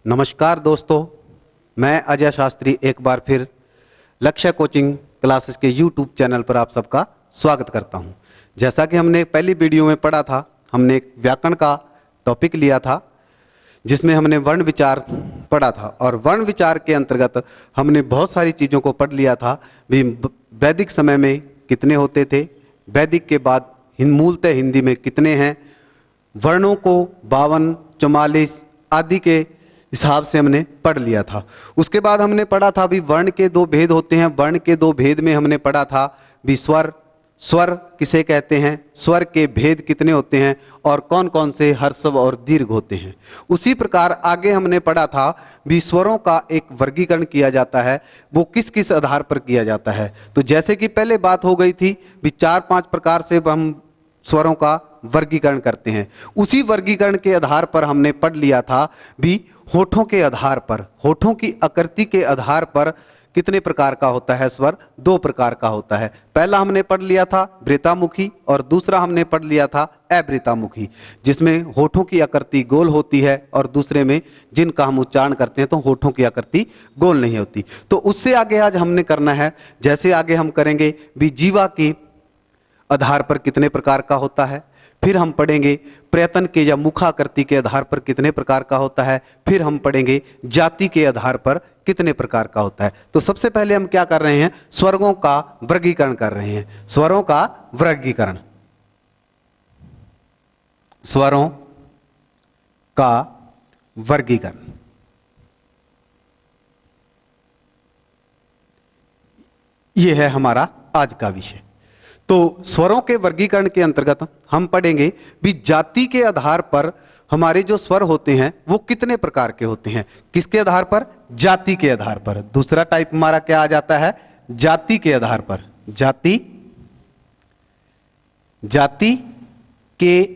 नमस्कार दोस्तों, मैं अजय शास्त्री एक बार फिर लक्ष्य कोचिंग क्लासेस के YouTube चैनल पर आप सबका स्वागत करता हूं। जैसा कि हमने पहली वीडियो में पढ़ा था, हमने एक व्याकरण का टॉपिक लिया था जिसमें हमने वर्ण विचार पढ़ा था और वर्ण विचार के अंतर्गत हमने बहुत सारी चीज़ों को पढ़ लिया था। भी वैदिक समय में कितने होते थे, वैदिक के बाद मूलतः हिंदी में कितने हैं, वर्णों को 52, 44 आदि के हिसाब से हमने पढ़ लिया था। उसके बाद हमने पढ़ा था भी वर्ण के दो भेद होते हैं। वर्ण के दो भेद में हमने पढ़ा था भी स्वर किसे कहते हैं, स्वर के भेद कितने होते हैं और कौन कौन से ह्रस्व और दीर्घ होते हैं। उसी प्रकार आगे हमने पढ़ा था भी स्वरों का एक वर्गीकरण किया जाता है, वो किस किस आधार पर किया जाता है। तो जैसे कि पहले बात हो गई थी भी 4-5 प्रकार से हम स्वरों का वर्गीकरण करते हैं। उसी वर्गीकरण के आधार पर हमने पढ़ लिया था भी होठों के आधार पर, होठों की आकृति के आधार पर कितने प्रकार का होता है स्वर, 2 प्रकार का होता है। पहला हमने पढ़ लिया था वृत्तामुखी और दूसरा हमने पढ़ लिया था अवृत्तामुखी, जिसमें होठों की आकृति गोल होती है और दूसरे में जिनका हम उच्चारण करते हैं तो होठों की आकृति गोल नहीं होती। तो उससे आगे आज हमने करना है, जैसे आगे हम करेंगे भी जीवा की आधार पर कितने प्रकार का होता है, फिर हम पढ़ेंगे प्रयत्न के या मुखाकृति के आधार पर कितने प्रकार का होता है, फिर हम पढ़ेंगे जाति के आधार पर कितने प्रकार का होता है। तो सबसे पहले हम क्या कर रहे हैं, स्वरों का वर्गीकरण कर रहे हैं। स्वरों का वर्गीकरण, स्वरों का वर्गीकरण, यह है हमारा आज का विषय। तो स्वरों के वर्गीकरण के अंतर्गत हम पढ़ेंगे भी जाति के आधार पर हमारे जो स्वर होते हैं वो कितने प्रकार के होते हैं। किसके आधार पर? जाति के आधार पर। दूसरा टाइप हमारा क्या आ जाता है? जाति के आधार पर। जाति के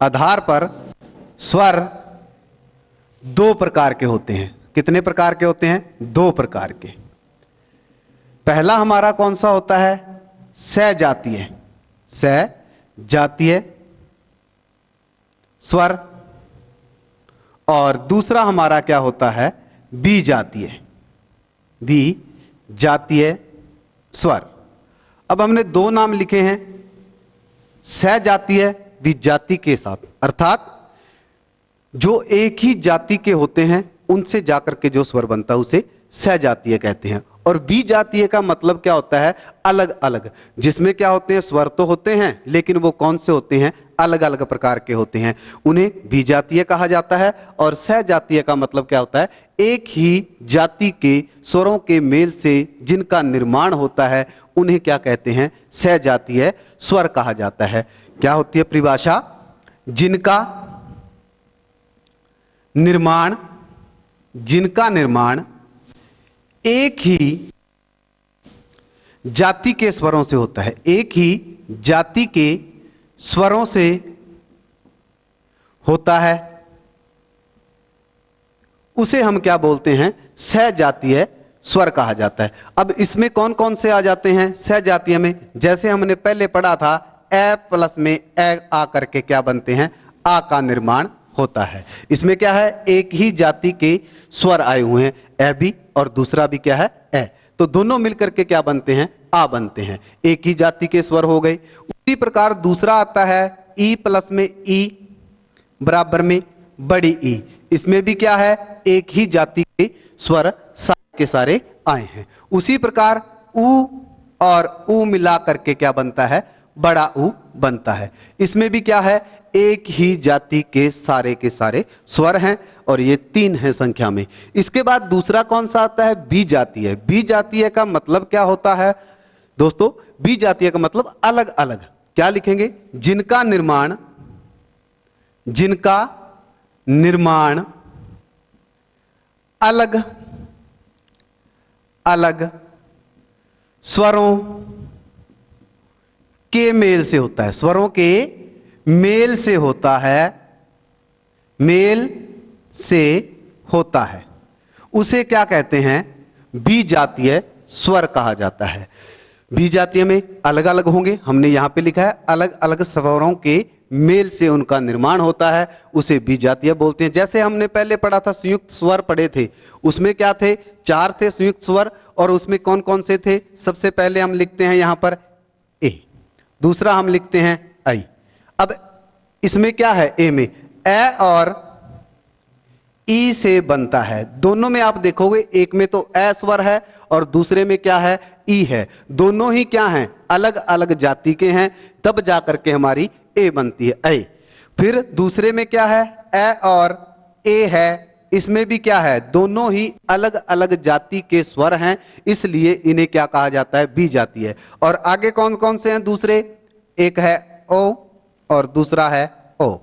आधार पर स्वर 2 प्रकार के होते हैं। कितने प्रकार के होते हैं? 2 प्रकार के। पहला हमारा कौन सा होता है? सजातीय स्वर, और दूसरा हमारा क्या होता है? विजातीय स्वर। अब हमने 2 नाम लिखे हैं, सजातीय विजाति के साथ, अर्थात जो एक ही जाति के होते हैं उनसे जाकर के जो स्वर बनता है उसे सजातीय कहते हैं। और विजातीय का मतलब क्या होता है? अलग अलग, जिसमें क्या होते हैं? स्वर तो होते हैं लेकिन वो कौन से होते हैं? अलग अलग प्रकार के होते हैं, उन्हें विजातीय कहा जाता है। और सजातीय का मतलब क्या होता है? एक ही जाति के स्वरों के मेल से जिनका निर्माण होता है उन्हें क्या कहते हैं? सजातीय स्वर कहा जाता है। क्या होती है परिभाषा? जिनका निर्माण एक ही जाति के स्वरों से होता है, एक ही जाति के स्वरों से होता है, उसे हम क्या बोलते हैं? सजातीय स्वर कहा जाता है। अब इसमें कौन कौन से आ जाते हैं सजातीय में? जैसे हमने पहले पढ़ा था ए प्लस में ए आ करके क्या बनते हैं? आ का निर्माण होता है। इसमें क्या है? एक ही जाति के स्वर आए हुए हैं, ए भी और दूसरा भी क्या है? ए। तो दोनों मिलकर के क्या बनते हैं? आ बनते हैं, एक ही जाति के स्वर हो गए। उसी प्रकार दूसरा आता है ई प्लस में ई बराबर में बड़ी ई। इसमें भी क्या है? एक ही जाति के स्वर सारे के सारे आए हैं। उसी प्रकार ऊ और ऊ मिला करके क्या बनता है? बड़ा ऊ बनता है। इसमें भी क्या है? एक ही जाति के सारे स्वर हैं और ये 3 हैं संख्या में। इसके बाद दूसरा कौन सा आता है? विजातीय। विजातीय का मतलब क्या होता है दोस्तों? विजातीय का मतलब अलग अलग। क्या लिखेंगे? जिनका निर्माण अलग अलग स्वरों के मेल से होता है, स्वरों के मेल से होता है, उसे क्या कहते हैं? विजातीय स्वर कहा जाता है। विजातीय में अलग अलग होंगे, हमने यहां पे लिखा है अलग अलग स्वरों के मेल से उनका निर्माण होता है, उसे विजातीय बोलते हैं। जैसे हमने पहले पढ़ा था, संयुक्त स्वर पढ़े थे, उसमें क्या थे, 4 थे संयुक्त स्वर, और उसमें कौन कौन से थे? सबसे पहले हम लिखते हैं यहां पर ए, दूसरा हम लिखते हैं आई। अब इसमें क्या है, ए में ए और ई से बनता है। दोनों में आप देखोगे, एक में तो ए स्वर है और दूसरे में क्या है, ई है। दोनों ही क्या हैं, अलग अलग जाति के हैं, तब जाकर के हमारी ए बनती है, ए। फिर दूसरे में क्या है, ए और ए है, इसमें भी क्या है, दोनों ही अलग अलग जाति के स्वर हैं, इसलिए इन्हें क्या कहा जाता है, बी जाति है। और आगे कौन कौन से हैं दूसरे, एक है ओ और दूसरा है ओ।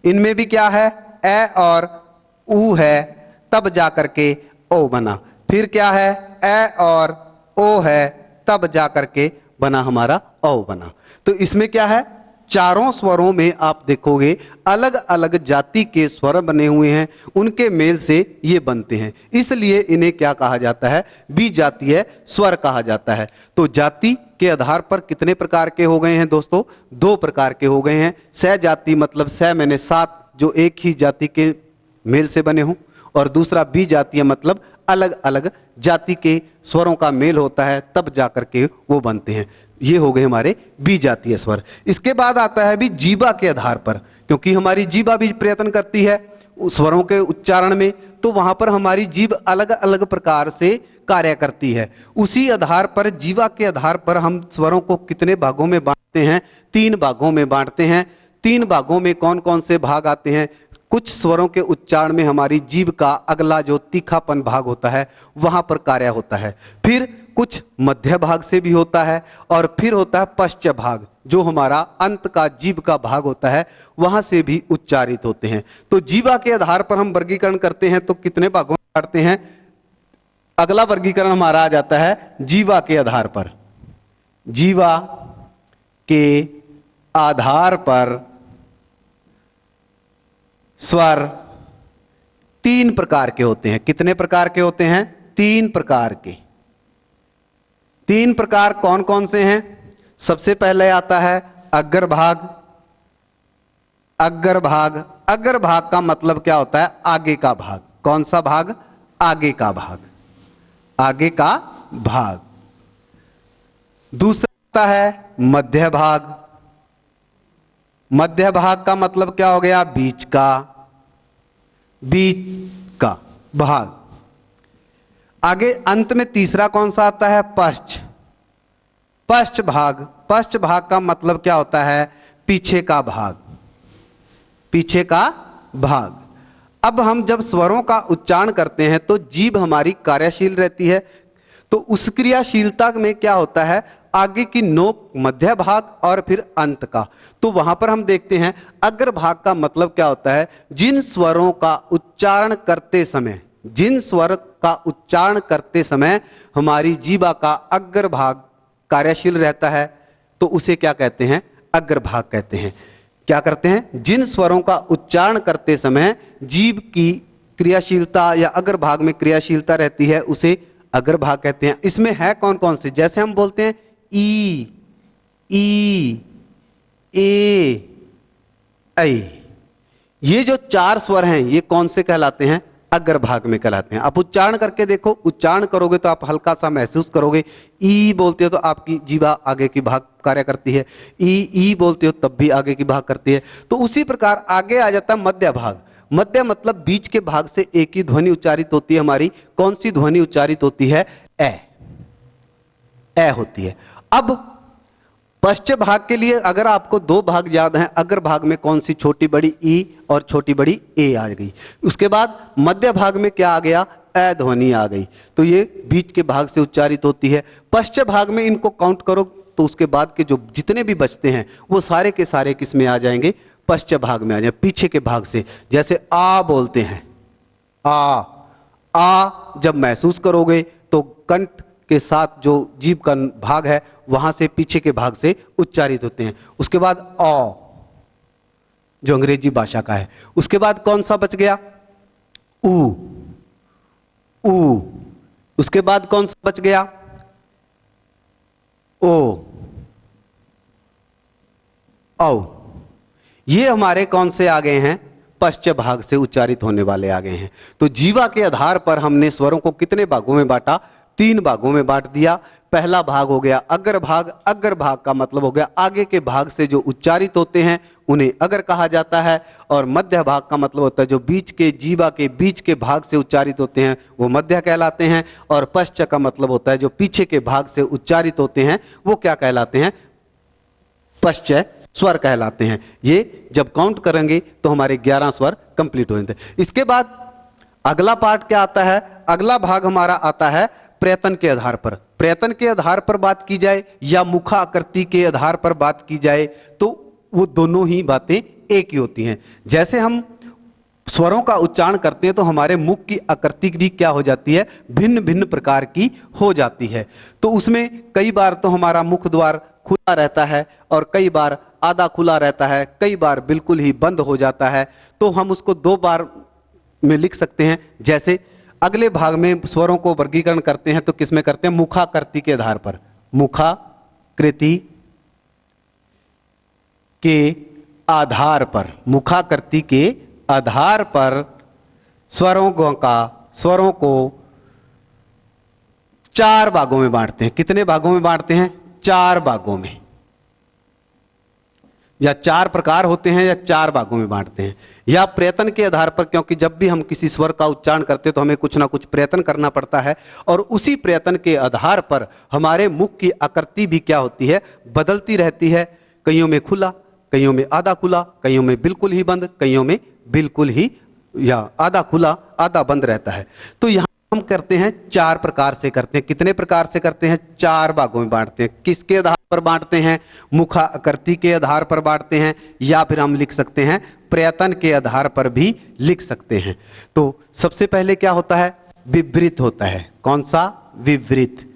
इनमें भी क्या है, ए और ऊ है, तब जाकर के ओ बना। फिर क्या है, ए और ओ है, तब जाकर के बना हमारा ओ बना। तो इसमें क्या है, चारों स्वरों में आप देखोगे अलग अलग जाति के स्वर बने हुए हैं, उनके मेल से ये बनते हैं, इसलिए इन्हें क्या कहा जाता है, विजातीय स्वर कहा जाता है। तो जाति के आधार पर कितने प्रकार के हो गए हैं दोस्तों, 2 प्रकार के हो गए हैं। सहजाति मतलब सह मैंने 7 जो एक ही जाति के मेल से बने हों, और दूसरा विजातीय मतलब अलग अलग जाति के स्वरों का मेल होता है, तब जाकर के वो बनते हैं। ये हो गए हमारे विजातीय स्वर। इसके बाद आता है भी जीवा के आधार पर, क्योंकि हमारी जीवा भी प्रयत्न करती है स्वरों के उच्चारण में, तो वहां पर हमारी जीभ अलग अलग प्रकार से कार्य करती है। उसी आधार पर, जीवा के आधार पर हम स्वरों को कितने भागों में बांटते हैं, 3 भागों में बांटते हैं। 3 भागों में कौन कौन से भाग आते हैं, कुछ स्वरों के उच्चारण में हमारी जीभ का अगला जो तीखापन भाग होता है वहां पर कार्य होता है, फिर कुछ मध्य भाग से भी होता है, और फिर होता है पश्च भाग, जो हमारा अंत का जीभ का भाग होता है, वहां से भी उच्चारित होते हैं। तो जीवा के आधार पर हम वर्गीकरण करते हैं, तो कितने भागों में बांटते हैं, अगला वर्गीकरण हमारा आ जाता है जीवा के आधार पर। जीवा के आधार पर स्वर 3 प्रकार के होते हैं। कितने प्रकार के होते हैं, 3 प्रकार के। 3 प्रकार कौन कौन से हैं, सबसे पहले आता है अग्रभाग। अग्रभाग, अग्रभाग का मतलब क्या होता है, आगे का भाग। कौन सा भाग, आगे का भाग, आगे का भाग। दूसरा आता है मध्य भाग। मध्य भाग का मतलब क्या हो गया, बीच का, बीच का भाग। आगे अंत में तीसरा कौन सा आता है, पश्च। पश्च भाग, पश्च भाग का मतलब क्या होता है, पीछे का भाग, पीछे का भाग। अब हम जब स्वरों का उच्चारण करते हैं तो जीभ हमारी कार्यशील रहती है, तो उस क्रियाशीलता में क्या होता है, आगे की नोक, मध्य भाग और फिर अंत का। तो वहां पर हम देखते हैं अग्र भाग का मतलब क्या होता है, जिन स्वरों का उच्चारण करते समय, जिन स्वर का उच्चारण करते समय हमारी जीवा का अग्र भाग कार्यशील रहता है, तो उसे क्या कहते हैं, अग्र भाग कहते हैं। क्या करते हैं, जिन स्वरों का उच्चारण करते समय जीभ की क्रियाशीलता या अग्र भाग में क्रियाशीलता रहती है, उसे अग्र भाग कहते हैं। इसमें है कौन कौन से, जैसे हम बोलते हैं ई, ई, ए, ऐ, ये जो 4 स्वर हैं ये कौन से कहलाते हैं, अग्र भाग में कहलाते हैं। आप उच्चारण करके देखो, उच्चारण करोगे तो आप हल्का सा महसूस करोगे। ई बोलते हो तो आपकी जीवा आगे की भाग कार्य करती है, ई बोलते हो तब भी आगे की भाग करती है। तो उसी प्रकार आगे आ जाता है मध्य भाग। मध्य मतलब बीच के भाग से एक ही ध्वनि उच्चारित होती है हमारी। कौन सी ध्वनि उच्चारित होती है, ए होती है। अब पश्चिम भाग के लिए अगर आपको 2 भाग याद हैं, अग्र भाग में कौन सी, छोटी बड़ी ई और छोटी बड़ी ए आ गई। उसके बाद मध्य भाग में क्या आ गया, ए ध्वनि आ गई, तो ये बीच के भाग से उच्चारित होती है। पश्चिम भाग में इनको काउंट करो तो उसके बाद के जो जितने भी बचते हैं वो सारे के सारे किस में आ जाएंगे, पश्चिम भाग में आ जाए, पीछे के भाग से। जैसे आ बोलते हैं, आ जब महसूस करोगे तो कंठ के साथ जो जीभ का भाग है वहां से पीछे के भाग से उच्चारित होते हैं। उसके बाद औ जो अंग्रेजी भाषा का है। उसके बाद कौन सा बच गया, ऊ, ऊ। उसके बाद कौन सा बच गया, ओ, औ। ये हमारे कौन से आ गए हैं, पश्च भाग से उच्चारित होने वाले आ गए हैं। तो जीवा के आधार पर हमने स्वरों को कितने भागों में बांटा, 3 भागों में बांट दिया। पहला भाग हो गया अग्र भाग। अग्र भाग का मतलब हो गया आगे के भाग से जो उच्चारित होते हैं उन्हें अग्र कहा जाता है, और मध्य भाग का मतलब होता है जो बीच के जीवा के बीच के भाग से उच्चारित होते हैं वो मध्य कहलाते हैं, और पश्च का मतलब होता है जो पीछे के भाग से उच्चारित होते हैं वो क्या कहलाते हैं, पश्च स्वर कहलाते हैं। ये जब काउंट करेंगे तो हमारे 11 स्वर कंप्लीट हो जाते हैं। इसके बाद अगला पार्ट क्या आता है, अगला भाग हमारा आता है प्रयत्न के आधार पर। प्रयत्न के आधार पर बात की जाए या मुखाकृति के आधार पर बात की जाए तो वो दोनों ही बातें एक ही होती हैं। जैसे हम स्वरों का उच्चारण करते हैं तो हमारे मुख की आकृति भी क्या हो जाती है, भिन्न भिन्न प्रकार की हो जाती है। तो उसमें कई बार तो हमारा मुख द्वार खुला रहता है और कई बार आधा खुला रहता है, कई बार बिल्कुल ही बंद हो जाता है। तो हम उसको 2 बार में लिख सकते हैं। जैसे अगले भाग में स्वरों को वर्गीकरण करते हैं तो किसमें करते हैं, मुखाकृति के आधार पर। मुखाकृति के आधार पर, मुखाकृति के आधार पर स्वरों को 4 भागों में बांटते हैं। कितने भागों में बांटते हैं, 4 भागों में, या 4 प्रकार होते हैं या 4 भागों में बांटते हैं। या प्रयत्न के आधार पर, क्योंकि जब भी हम किसी स्वर का उच्चारण करते हैं तो हमें कुछ ना कुछ प्रयत्न करना पड़ता है, और उसी प्रयत्न के आधार पर हमारे मुख की आकृति भी क्या होती है, बदलती रहती है। कईयों में खुला, कईयों में आधा खुला, कईयों में बिल्कुल ही बंद, कईयों में बिल्कुल ही या आधा खुला आधा बंद रहता है। तो यहां हम करते हैं 4 प्रकार से करते हैं। कितने प्रकार से करते हैं, 4 भागों में बांटते हैं। किसके आधार पर बांटते हैं, मुखाकृति के आधार पर बांटते हैं, या फिर हम लिख सकते हैं प्रयत्न के आधार पर भी लिख सकते हैं। तो सबसे पहले क्या होता है, विवृत होता है। कौन सा, विवृत।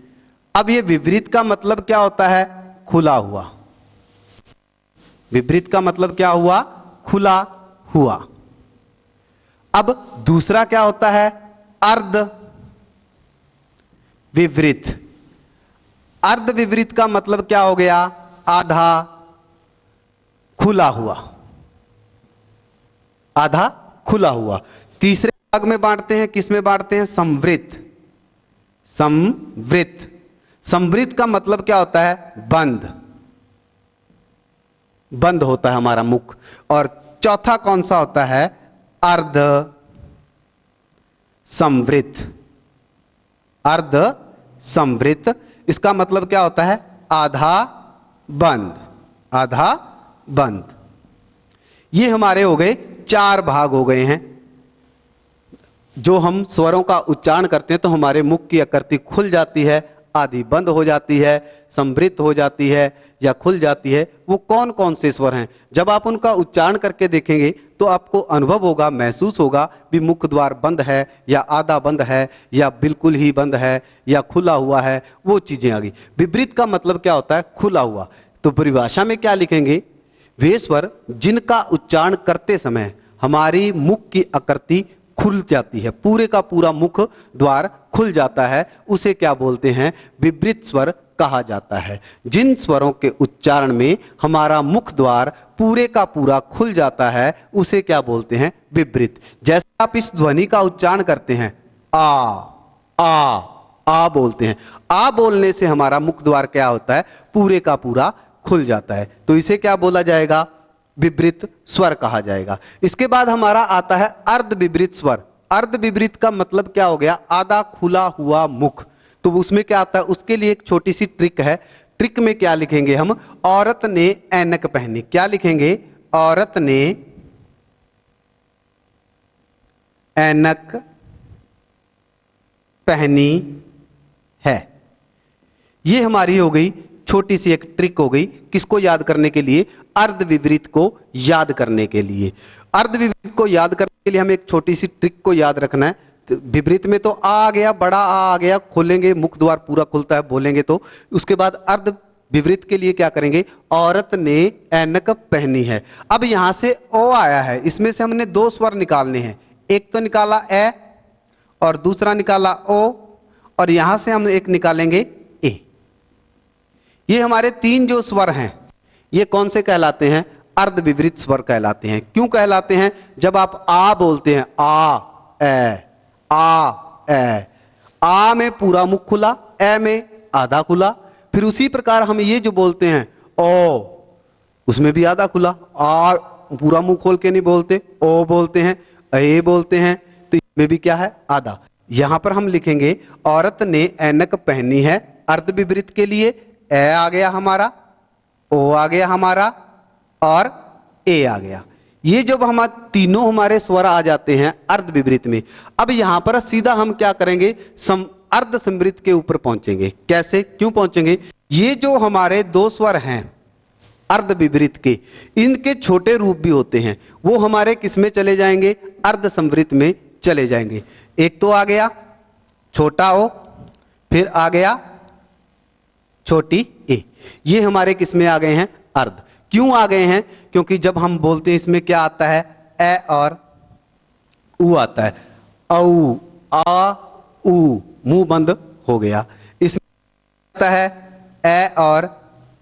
अब ये विवृत का मतलब क्या होता है, खुला हुआ। विवृत का मतलब क्या हुआ, खुला हुआ। अब दूसरा क्या होता है, अर्ध विवृत। अर्ध विवृत का मतलब क्या हो गया, आधा खुला हुआ, आधा खुला हुआ। तीसरे भाग में बांटते हैं, किस में बांटते हैं, संवृत। संवृत, संवृत का मतलब क्या होता है, बंद, बंद होता है हमारा मुख। और चौथा कौन सा होता है, अर्ध संवृत। अर्ध संवृत, इसका मतलब क्या होता है, आधा बंद, आधा बंद। ये हमारे हो गए 4 भाग हो गए हैं। जो हम स्वरों का उच्चारण करते हैं तो हमारे मुख की आकृति खुल जाती है, आधी बंद हो जाती है, संवृत हो जाती है या खुल जाती है। वो कौन कौन से स्वर हैं, जब आप उनका उच्चारण करके देखेंगे तो आपको अनुभव होगा, महसूस होगा भी मुख द्वार बंद है या आधा बंद है या बिल्कुल ही बंद है या खुला हुआ है, वो चीजें आ गई। विपरीत का मतलब क्या होता है, खुला हुआ। तो परिभाषा में क्या लिखेंगे, वे स्वर जिनका उच्चारण करते समय हमारी मुख की आकृति खुल जाती है, पूरे का पूरा मुख द्वार खुल जाता है, उसे क्या बोलते हैं, विवृत स्वर कहा जाता है। जिन स्वरों के उच्चारण में हमारा मुख द्वार पूरे का पूरा खुल जाता है उसे क्या बोलते हैं, विवृत। जैसे आप इस ध्वनि का उच्चारण करते हैं, आ बोलते हैं, आ बोलने से हमारा मुख द्वार क्या होता है, पूरे का पूरा खुल जाता है, तो इसे क्या बोला जाएगा, विवृत स्वर कहा जाएगा। इसके बाद हमारा आता है अर्ध विवृत स्वर। अर्ध विवृत का मतलब क्या हो गया, आधा खुला हुआ मुख। तो उसमें क्या आता है, उसके लिए एक छोटी सी ट्रिक है। ट्रिक में क्या लिखेंगे हम, औरत ने ऐनक पहनी। क्या लिखेंगे, औरत ने ऐनक पहनी है। ये हमारी हो गई छोटी सी एक ट्रिक हो गई, किसको याद करने के लिए, अर्ध विवृत को याद करने के लिए। अर्ध विवृत को याद करने के लिए हमें एक छोटी सी ट्रिक को याद रखना है। तो विवृत में तो आ गया, बड़ा आ गया, खोलेंगे मुख द्वार पूरा खुलता है, बोलेंगे तो। उसके बाद अर्ध विवृत के लिए क्या करेंगे, औरत ने ऐनक पहनी है। अब यहां से ओ आया है, इसमें से हमने 2 स्वर निकालने हैं। एक तो निकाला ए और दूसरा निकाला ओ, और यहां से हम एक निकालेंगे ए। ये हमारे 3 जो स्वर हैं ये कौन से कहलाते हैं, अर्ध विपरीत स्वर कहलाते हैं। क्यों कहलाते हैं? जब आप आ बोलते हैं, आ में पूरा मुख खुला, ए में आधा खुला। फिर उसी प्रकार हम ये जो बोलते हैं ओ, उसमें भी आधा खुला, आ पूरा मुंह खोल के नहीं बोलते, ओ बोलते हैं, ए बोलते हैं, तो इसमें भी क्या है? आधा। यहां पर हम लिखेंगे औरत ने ऐनक पहनी है, अर्ध विपरीत के लिए ए आ गया हमारा, ओ आ गया हमारा और ए आ गया। ये जब हम तीनों हमारे स्वर आ जाते हैं अर्ध विपरीत में, अब यहां पर सीधा हम क्या करेंगे? अर्ध समृद्ध के ऊपर पहुंचेंगे। कैसे, क्यों पहुंचेंगे? ये जो हमारे दो स्वर हैं अर्ध विपरीत के, इनके छोटे रूप भी होते हैं, वो हमारे किस में चले जाएंगे? अर्ध समृद्ध में चले जाएंगे। एक तो आ गया छोटा ओ, फिर आ गया छोटी ए, ये हमारे किस में आ गए हैं? अर्ध। क्यों आ गए हैं? क्योंकि जब हम बोलते हैं इसमें क्या आता है? ए और ऊ आता है, औ आ ऊ, मुंह बंद हो गया। इसमें आता है ए और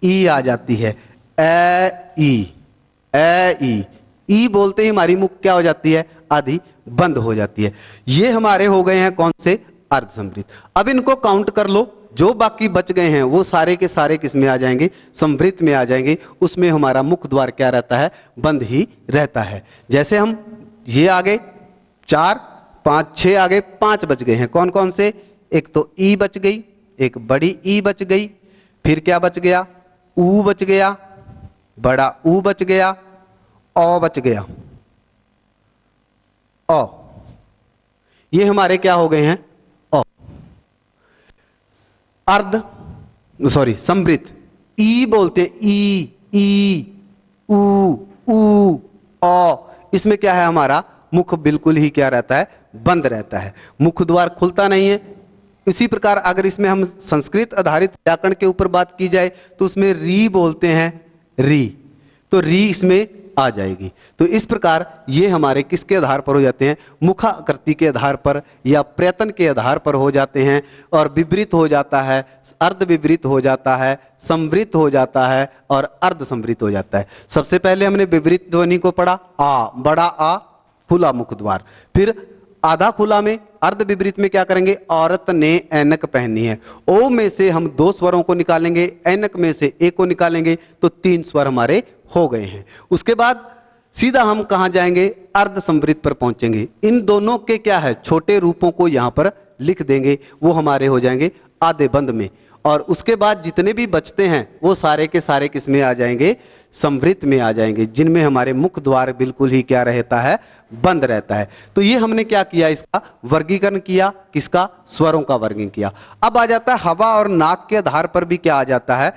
ई आ जाती है, ए ई, ई बोलते ही हमारी मुख क्या हो जाती है? आधी बंद हो जाती है। ये हमारे हो गए हैं कौन से? अर्ध समृद्ध। अब इनको काउंट कर लो, जो बाकी बच गए हैं वो सारे के सारे किस में आ जाएंगे? समृद्ध में आ जाएंगे। उसमें हमारा मुख द्वार क्या रहता है? बंद ही रहता है। जैसे हम ये आगे 4 5 6 आगे 5 बच गए हैं। कौन कौन से? एक तो ई बच गई, एक बड़ी ई बच गई, फिर क्या बच गया? ऊ बच गया, बड़ा ऊ बच गया, औ बच गया, औ। ये हमारे क्या हो गए हैं? औ। अर्ध समृद्ध। ई बोलते हैं, ई ऊ ऊ औ। इसमें क्या है? हमारा मुख बिल्कुल ही क्या रहता है? बंद रहता है, मुख द्वार खुलता नहीं है। इसी प्रकार अगर इसमें हम संस्कृत आधारित व्याकरण के ऊपर बात की जाए तो उसमें री बोलते हैं, री, तो री इसमें आ जाएगी। तो इस प्रकार ये हमारे किसके आधार पर हो जाते हैं? मुखाकृति के आधार पर या प्रयत्न के आधार पर हो जाते हैं। और विपरीत हो जाता है, अर्ध विपरीत हो जाता है, समृद्ध हो जाता है और अर्ध समृद्ध हो जाता है। सबसे पहले हमने विपरीत ध्वनि को पढ़ा, आ, बड़ा आ, खुला मुख द्वार। फिर आधा खुला में अर्ध विपरीत में क्या करेंगे? औरत ने ऐनक पहनी है। ओ में से हम 2 स्वरों को निकालेंगे, ऐनक में से एक को निकालेंगे, तो 3 स्वर हमारे हो गए हैं। उसके बाद सीधा हम कहां जाएंगे? अर्ध समृद्ध पर पहुंचेंगे। इन दोनों के क्या है? छोटे रूपों को यहां पर लिख देंगे, वो हमारे हो जाएंगे आधे बंद में। और उसके बाद जितने भी बचते हैं वो सारे के सारे किस में आ जाएंगे? समृद्ध में आ जाएंगे, जिनमें हमारे मुख द्वार बिल्कुल ही क्या रहता है? बंद रहता है। तो ये हमने क्या किया? इसका वर्गीकरण किया। किसका? स्वरों का वर्गीकरण किया। अब आ जाता है हवा और नाक के आधार पर भी क्या आ जाता है?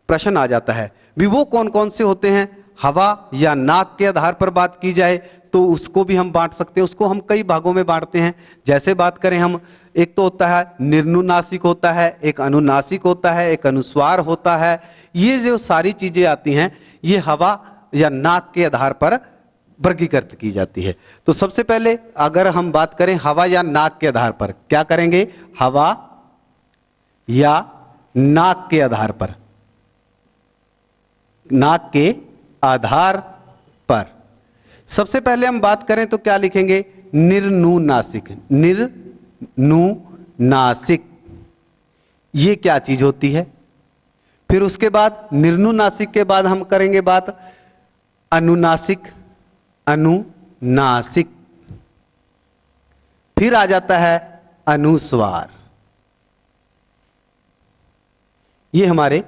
प्रश्न आ जाता है भी वो कौन कौन से होते हैं? हवा या नाक के आधार पर बात की जाए तो उसको भी हम बांट सकते हैं। उसको हम कई भागों में बांटते हैं। जैसे बात करें हम, एक तो होता है निर्नुनासिक होता है, एक अनुनासिक होता है, एक अनुस्वार होता है। ये जो सारी चीजें आती हैं ये हवा या नाक के आधार पर वर्गीकृत की जाती है। तो सबसे पहले अगर हम बात करें हवा या नाक के आधार पर, क्या करेंगे? हवा या नाक के आधार पर, नाक के आधार पर सबसे पहले हम बात करें तो क्या लिखेंगे? निर्नुनासिक। निर्नुनासिक ये क्या चीज होती है? फिर उसके बाद निर्नुनासिक के बाद हम करेंगे बात अनुनासिक, अनुनासिक। फिर आ जाता है अनुस्वार। ये हमारे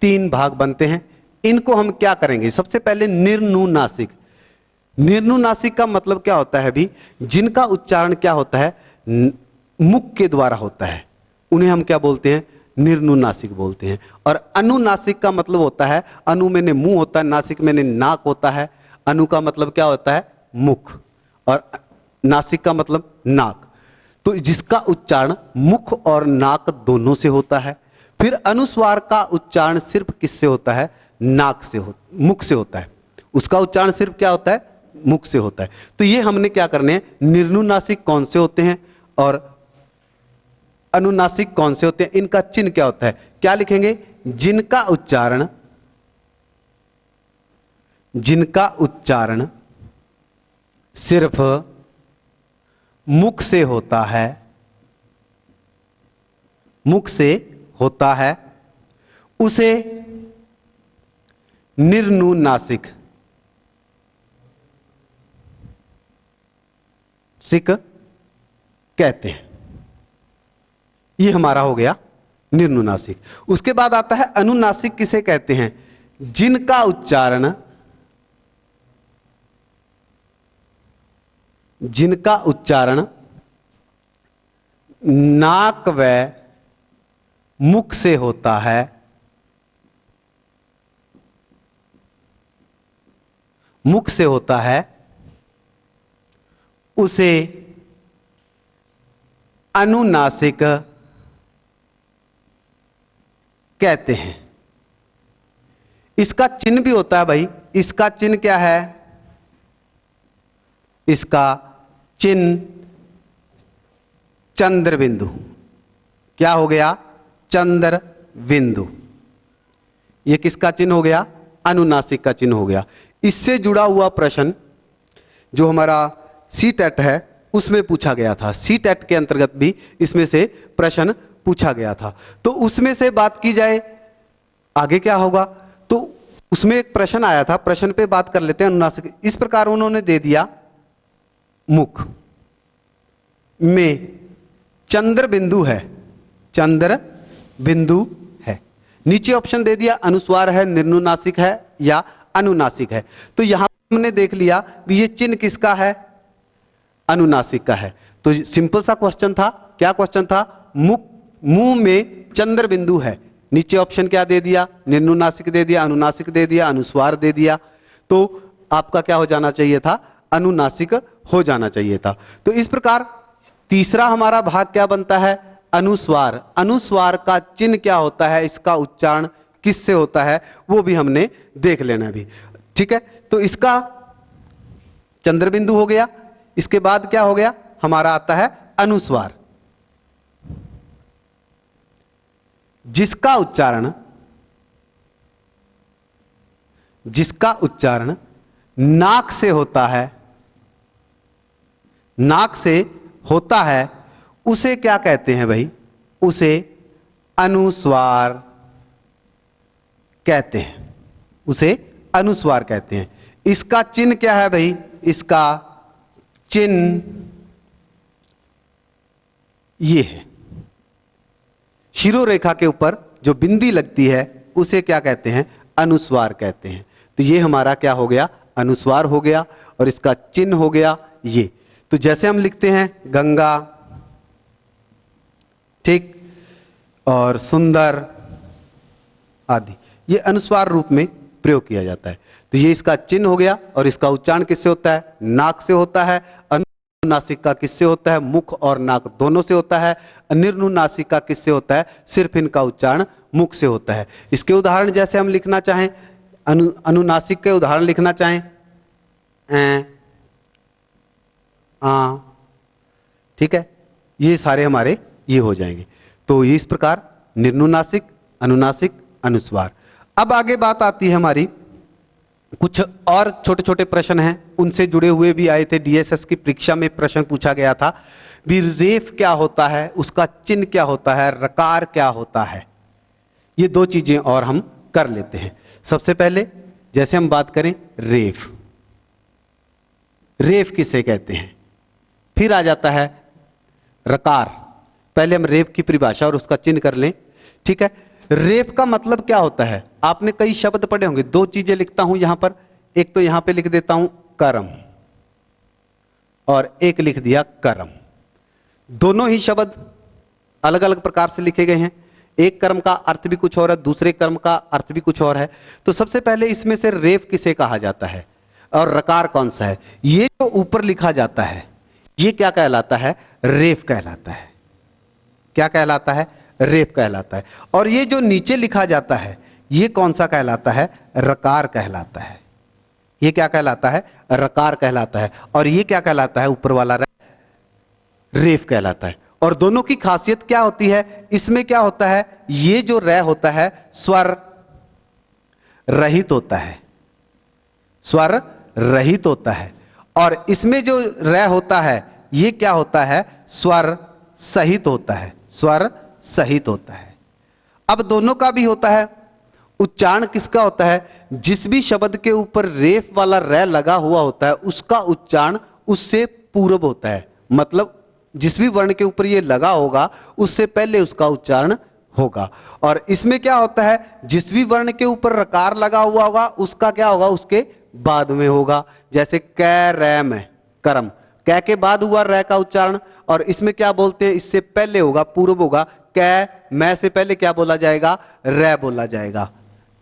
3 भाग बनते हैं। इनको हम क्या करेंगे? सबसे पहले निर्नुनासिक। निर्नुनासिक का मतलब क्या होता है भी? जिनका उच्चारण क्या होता है? मुख के द्वारा होता है, उन्हें हम क्या बोलते हैं? निर्नुनासिक बोलते हैं। और अनुनासिक का मतलब होता है, अनु में मुंह होता है, नासिक में नाक होता है। अनु का मतलब क्या होता है? मुख, और नासिक का मतलब नाक। तो जिसका उच्चारण मुख और नाक दोनों से होता है। फिर अनुस्वार का उच्चारण सिर्फ किससे होता है? नाक से मुख से होता है। उसका उच्चारण सिर्फ क्या होता है? मुख से होता है। तो ये हमने क्या करने हैं? निर्नुनासिक कौन से होते हैं और अनुनासिक कौन से होते हैं, इनका चिन्ह क्या होता है? क्या लिखेंगे? जिनका उच्चारण जिनका उच्चारण सिर्फ मुख से होता है, मुख से होता है, उसे निर्नुनासिक सिक कहते हैं। ये हमारा हो गया निर्नुनासिक। उसके बाद आता है अनुनासिक। किसे कहते हैं? जिनका उच्चारण, जिनका उच्चारण नाक व मुख से होता है, मुख से होता है, उसे अनुनासिक कहते हैं। इसका चिन्ह भी होता है भाई। इसका चिन्ह क्या है? इसका चिन्ह चंद्र बिंदु। क्या हो गया? चंद्र बिंदु। यह किसका चिन्ह हो गया? अनुनासिक का चिन्ह हो गया। इससे जुड़ा हुआ प्रश्न जो हमारा सीटेट है उसमें पूछा गया था। सीटेट के अंतर्गत भी इसमें से प्रश्न पूछा गया था। तो उसमें से बात की जाए आगे क्या होगा, तो उसमें एक प्रश्न आया था, प्रश्न पे बात कर लेते हैं। अनुनासिक इस प्रकार उन्होंने दे दिया, मुख में चंद्र बिंदु है, चंद्र बिंदु है। नीचे ऑप्शन दे दिया अनुस्वार है, निर्नुनासिक है या अनुनासिक है। तो यहां हमने देख लिया भी ये चिन्ह किसका है? अनुनासिक का है। तो सिंपल सा क्वेश्चन था। क्या क्वेश्चन था? मुंह में चंद्र बिंदु है। नीचे ऑप्शन क्या दे दिया? निर्नुनासिक दे दिया, अनुनासिक दे दिया, अनुस्वार दे दिया। तो आपका क्या हो जाना चाहिए था? अनुनासिक हो जाना चाहिए था। तो इस प्रकार तीसरा हमारा भाग क्या बनता है? अनुस्वार। अनुस्वार का चिन्ह क्या होता है, इसका उच्चारण किससे होता है, वो भी हमने देख लेना भी। ठीक है, तो इसका चंद्र बिंदु हो गया। इसके बाद क्या हो गया? हमारा आता है अनुस्वार, जिसका उच्चारण, जिसका उच्चारण नाक से होता है, नाक से होता है, उसे क्या कहते हैं भाई? उसे अनुस्वार कहते हैं, उसे अनुस्वार कहते हैं। इसका चिन्ह क्या है भाई? इसका चिन्ह ये है, शिरोरेखा के ऊपर जो बिंदी लगती है उसे क्या कहते हैं? अनुस्वार कहते हैं। तो ये हमारा क्या हो गया? अनुस्वार हो गया। और इसका चिन्ह हो गया ये। तो जैसे हम लिखते हैं गंगा, ठीक, और सुंदर आदि, ये अनुस्वार रूप में प्रयोग किया जाता है। तो ये इसका चिन्ह हो गया। और इसका उच्चारण किससे होता है? नाक से होता है। अनुनासिक का किससे होता है? मुख और नाक दोनों से होता है। निर्नुनासिक का किससे होता है? सिर्फ इनका उच्चारण मुख से होता है। इसके उदाहरण जैसे हम लिखना चाहें, अनुनासिक के उदाहरण लिखना चाहें, आ, ठीक है, ये सारे हमारे ये हो जाएंगे। तो ये इस प्रकार निर्नुनासिक, अनुनासिक, अनुस्वार। अब आगे बात आती है हमारी, कुछ और छोटे छोटे प्रश्न हैं, उनसे जुड़े हुए भी आए थे। डीएसएस की परीक्षा में प्रश्न पूछा गया था भी रेफ क्या होता है, उसका चिन्ह क्या होता है, रकार क्या होता है। ये दो चीजें और हम कर लेते हैं। सबसे पहले जैसे हम बात करें रेफ, रेफ किसे कहते हैं, फिर आ जाता है रकार। पहले हम रेफ की परिभाषा और उसका चिन्ह कर लें। ठीक है, रेफ का मतलब क्या होता है? आपने कई शब्द पढ़े होंगे। दो चीजें लिखता हूं यहां पर, एक तो यहां पे लिख देता हूं कर्म और एक लिख दिया कर्म। दोनों ही शब्द अलग अलग प्रकार से लिखे गए हैं। एक कर्म का अर्थ भी कुछ और है, दूसरे कर्म का अर्थ भी कुछ और है। तो सबसे पहले इसमें से रेफ किसे कहा जाता है और रकार कौन सा है? ये जो ऊपर लिखा जाता है ये क्या कहलाता है? रेफ कहलाता है। क्या कहलाता है? रेफ कहलाता है। और ये जो नीचे लिखा जाता है ये कौन सा कहलाता है? रकार कहलाता है। ये क्या कहलाता है? रकार कहलाता है। और ये क्या कहलाता है? ऊपर वाला रेफ कहलाता है। और दोनों की खासियत क्या होती है? इसमें क्या होता है? ये जो रे होता है स्वर रहित होता है, स्वर रहित होता है। और इसमें जो र होता है ये क्या होता है, स्वर सहित होता है, स्वर सहित होता है। अब दोनों का भी होता है। उच्चारण किसका होता है, जिस भी शब्द के ऊपर रेफ वाला र लगा हुआ होता है उसका उच्चारण उससे पूर्व होता है। मतलब जिस भी वर्ण के ऊपर ये लगा होगा उससे पहले उसका उच्चारण होगा। और इसमें क्या होता है, जिस भी वर्ण के ऊपर रकार लगा हुआ होगा उसका क्या होगा, उसके बाद में होगा। जैसे कै रैम है, कर्म, कै के बाद हुआ रै का उच्चारण, और इसमें क्या बोलते हैं, इससे पहले होगा, पूर्व होगा। कै मैं से पहले क्या बोला जाएगा, रै बोला जाएगा।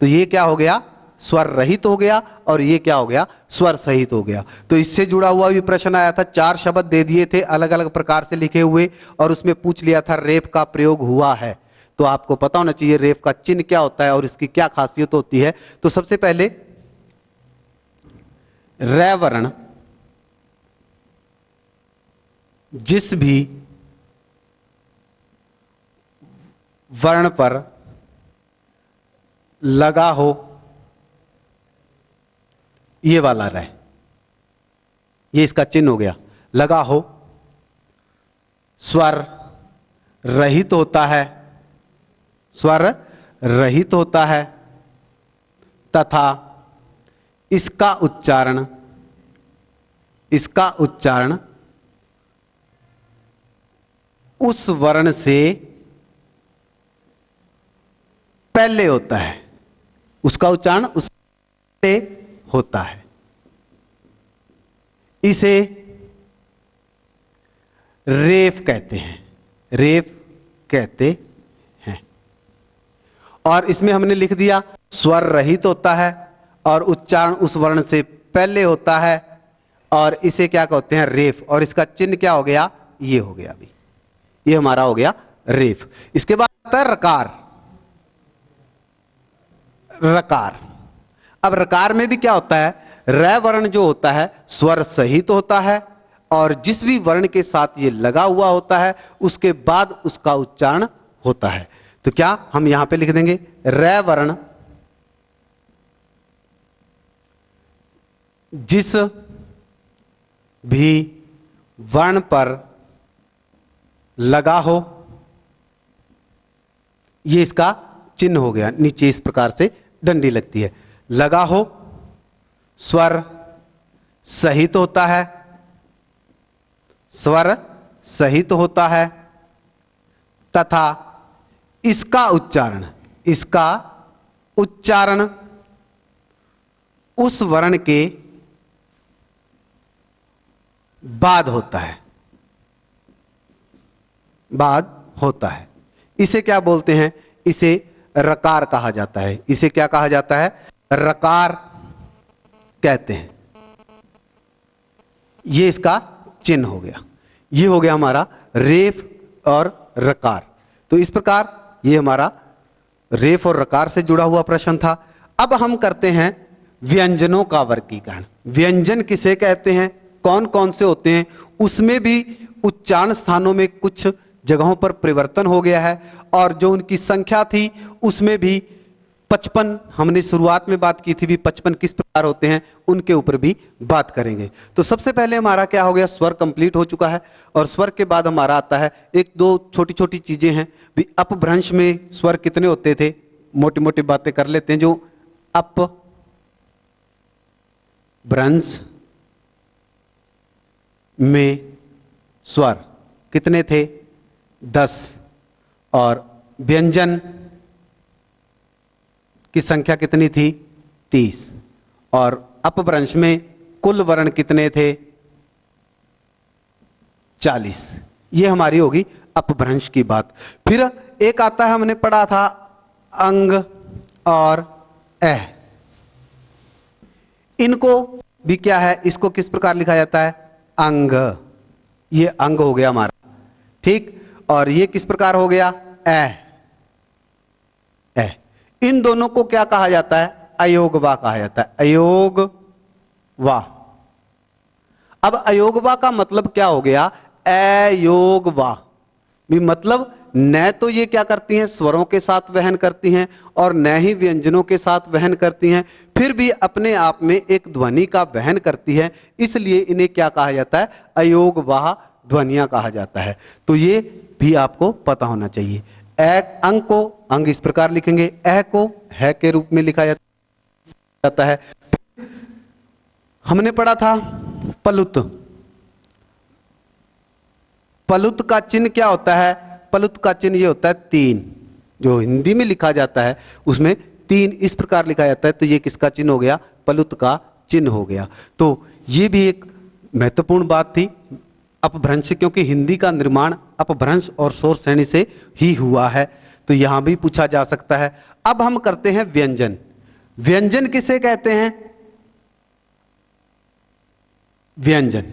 तो ये क्या हो गया, स्वर रहित हो गया, और ये क्या हो गया, स्वर सहित हो गया। तो इससे जुड़ा हुआ भी प्रश्न आया था, 4 शब्द दे दिए थे अलग अलग प्रकार से लिखे हुए, और उसमें पूछ लिया था रेफ का प्रयोग हुआ है। तो आपको पता होना चाहिए रेफ का चिन्ह क्या होता है और इसकी क्या खासियत होती है। तो सबसे पहले रै वर्ण जिस भी वर्ण पर लगा हो, ये वाला रै, ये इसका चिन्ह हो गया, लगा हो, स्वर रहित होता है, स्वर रहित होता है, तथा इसका उच्चारण उस वर्ण से पहले होता है, उसका उच्चारण उससे होता है। इसे रेफ कहते हैं, रेफ कहते हैं। और इसमें हमने लिख दिया स्वर रहित होता है और उच्चारण उस वर्ण से पहले होता है, और इसे क्या कहते हैं, रेफ। और इसका चिन्ह क्या हो गया, ये हो गया, अभी ये हमारा हो गया रेफ। इसके बाद आता है रकार। रकार, अब रकार में भी क्या होता है, रै वर्ण जो होता है स्वर सहित होता है, और जिस भी वर्ण के साथ ये लगा हुआ होता है उसके बाद उसका उच्चारण होता है। तो क्या हम यहां पे लिख देंगे, रै वर्ण जिस भी वर्ण पर लगा हो, ये इसका चिन्ह हो गया। नीचे इस प्रकार से डंडी लगती है, लगा हो, स्वर सहित होता है, स्वर सहित होता है, तथा इसका उच्चारण उस वर्ण के बाद होता है, बाद होता है। इसे क्या बोलते हैं, इसे रकार कहा जाता है। इसे क्या कहा जाता है, रकार कहते हैं। ये इसका चिन्ह हो गया। ये हो गया हमारा रेफ और रकार। तो इस प्रकार ये हमारा रेफ और रकार से जुड़ा हुआ प्रश्न था। अब हम करते हैं व्यंजनों का वर्गीकरण। व्यंजन किसे कहते हैं, कौन कौन से होते हैं, उसमें भी उच्चारण स्थानों में कुछ जगहों पर परिवर्तन हो गया है, और जो उनकी संख्या थी उसमें भी 55 हमने शुरुआत में बात की थी, भी 55 किस प्रकार होते हैं उनके ऊपर भी बात करेंगे। तो सबसे पहले हमारा क्या हो गया, स्वर कंप्लीट हो चुका है, और स्वर के बाद हमारा आता है एक दो छोटी छोटी चीजें हैं भी। अपभ्रंश में स्वर कितने होते थे, मोटी मोटी बातें कर लेते हैं। जो अपभ्रंश में स्वर कितने थे, 10, और व्यंजन की संख्या कितनी थी, 30, और अपभ्रंश में कुल वर्ण कितने थे, 40। ये हमारी होगी अपभ्रंश की बात। फिर एक आता है, हमने पढ़ा था अंग और अ। इनको भी क्या है, इसको किस प्रकार लिखा जाता है, अंग। ये अंग हो गया हमारा, ठीक। और ये किस प्रकार हो गया, ए। इन दोनों को क्या कहा जाता है, अयोगवा कहा जाता है, अयोगवा। अब अयोगवा का मतलब क्या हो गया, अयोगवा भी मतलब न तो ये क्या करती हैं, स्वरों के साथ वहन करती हैं और न ही व्यंजनों के साथ वहन करती हैं, फिर भी अपने आप में एक ध्वनि का वहन करती है, इसलिए इन्हें क्या कहा जाता है, अयोगवाह ध्वनियां कहा जाता है। तो ये भी आपको पता होना चाहिए। अंग को अंग इस प्रकार लिखेंगे, को है के रूप में लिखा जाता है। हमने पढ़ा था पलुत। पलुत का चिन्ह क्या होता है, पलुत का चिन्ह ये होता है 3, जो हिंदी में लिखा जाता है उसमें 3 इस प्रकार लिखा जाता है। तो ये किसका चिन्ह हो गया, पलुत का चिन्ह हो गया। तो ये भी एक महत्वपूर्ण बात थी, अपभ्रंश, क्योंकि हिंदी का निर्माण अपभ्रंश और स्वर श्रेणी से ही हुआ है, तो यहां भी पूछा जा सकता है। अब हम करते हैं व्यंजन। व्यंजन किसे कहते हैं, व्यंजन,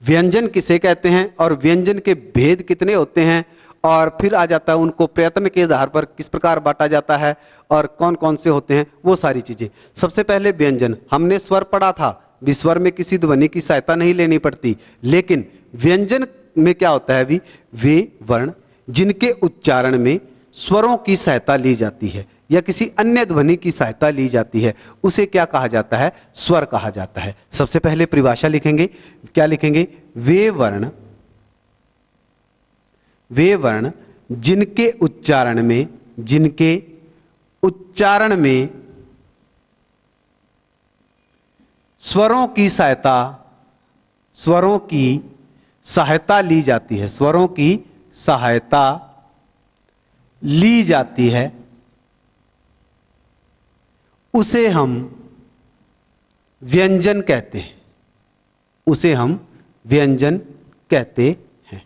व्यंजन किसे कहते हैं और व्यंजन के भेद कितने होते हैं, और फिर आ जाता है उनको प्रयत्न के आधार पर किस प्रकार बांटा जाता है और कौन कौन से होते हैं, वो सारी चीजें। सबसे पहले व्यंजन, हमने स्वर पढ़ा था, स्वर में किसी ध्वनि की सहायता नहीं लेनी पड़ती, लेकिन व्यंजन में क्या होता है, वे वर्ण जिनके उच्चारण में स्वरों की सहायता ली जाती है या किसी अन्य ध्वनि की सहायता ली जाती है, उसे क्या कहा जाता है, स्वर कहा जाता है। सबसे पहले परिभाषा लिखेंगे, क्या लिखेंगे, वे वर्ण जिनके उच्चारण में स्वरों की सहायता ली जाती है, स्वरों की सहायता ली जाती है, उसे हम व्यंजन कहते हैं, उसे हम व्यंजन कहते हैं।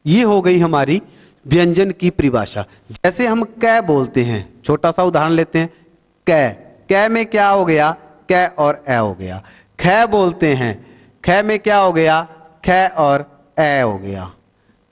ये हो गई हमारी व्यंजन की परिभाषा। जैसे हम कै बोलते हैं, छोटा सा उदाहरण लेते हैं, कै में क्या हो गया, कै और ए हो गया। ख बोलते हैं, ख में क्या हो गया, ख और ए हो गया।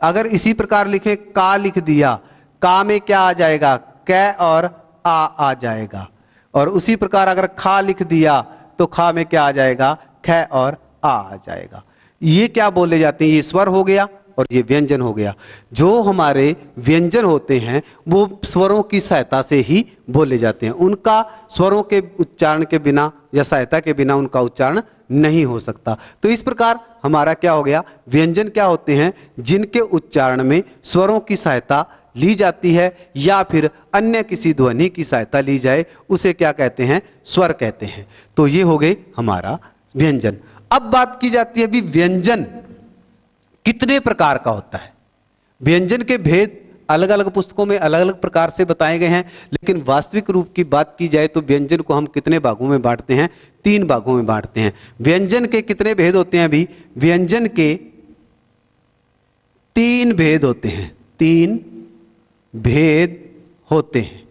अगर इसी प्रकार लिखे, का लिख दिया, का में क्या आ जाएगा, कै और आ जाएगा। और उसी प्रकार अगर खा लिख दिया तो खा में क्या आ जाएगा, ख और आ जाएगा। ये क्या बोले जाते हैं, ये स्वर हो गया और ये व्यंजन हो गया। जो हमारे व्यंजन होते हैं वो स्वरों की सहायता से ही बोले जाते हैं, उनका स्वरों के उच्चारण के बिना या सहायता के बिना उनका उच्चारण नहीं हो सकता। तो इस प्रकार हमारा क्या हो गया, व्यंजन क्या होते हैं, जिनके उच्चारण में स्वरों की सहायता ली जाती है या फिर अन्य किसी ध्वनि की सहायता ली जाए, उसे क्या कहते हैं, स्वर कहते हैं। तो ये हो गए हमारा व्यंजन। अब बात की जाती है भी व्यंजन कितने प्रकार का होता है। व्यंजन के भेद अलग अलग पुस्तकों में अलग अलग प्रकार से बताए गए हैं, लेकिन वास्तविक रूप की बात की जाए तो व्यंजन को हम कितने भागों में बांटते हैं, 3 भागों में बांटते हैं। व्यंजन के कितने भेद होते हैं, अभी व्यंजन के 3 भेद होते हैं, 3 भेद होते हैं।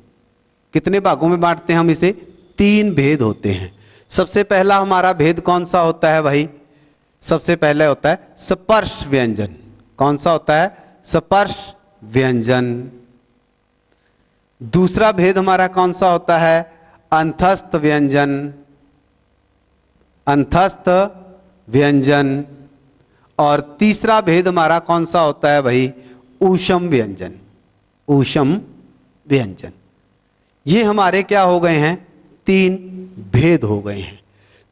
कितने भागों में बांटते हैं हम इसे, 3 भेद होते हैं। सबसे पहला हमारा भेद कौन सा होता है भाई, सबसे पहले होता है स्पर्श व्यंजन। कौन सा होता है, स्पर्श व्यंजन। दूसरा भेद हमारा कौन सा होता है, अंतस्थ व्यंजन, अंतस्थ व्यंजन। और तीसरा भेद हमारा कौन सा होता है भाई, ऊष्म व्यंजन, ऊष्म व्यंजन। ये हमारे क्या हो गए हैं, 3 भेद हो गए हैं।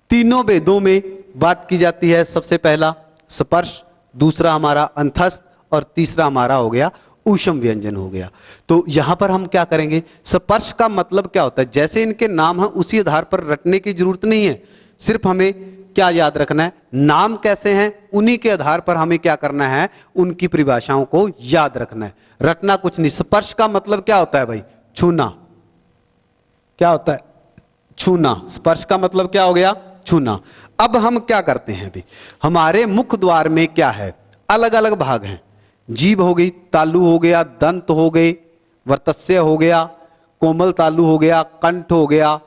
तीनों भेदों में बात की जाती है, सबसे पहला स्पर्श, दूसरा हमारा अंतस्थ और तीसरा हमारा हो गया ऊष्म व्यंजन हो गया। तो यहां पर हम क्या करेंगे, स्पर्श का मतलब क्या होता है, जैसे इनके नाम है उसी आधार पर रटने की जरूरत नहीं है, सिर्फ हमें क्या याद रखना है, नाम कैसे हैं उन्हीं के आधार पर हमें क्या करना है, उनकी परिभाषाओं को याद रखना है, रटना कुछ नहीं। स्पर्श का मतलब क्या होता है भाई, छूना। क्या होता है, छूना। स्पर्श का मतलब क्या हो गया, छूना। अब हम क्या करते हैं अभी, हमारे मुख द्वार में क्या है, अलग अलग भाग हैं। जीभ हो गई, तालु हो गया, दंत हो गए, वर्तस्य हो गया, कोमल तालु हो गया, कंठ हो गया,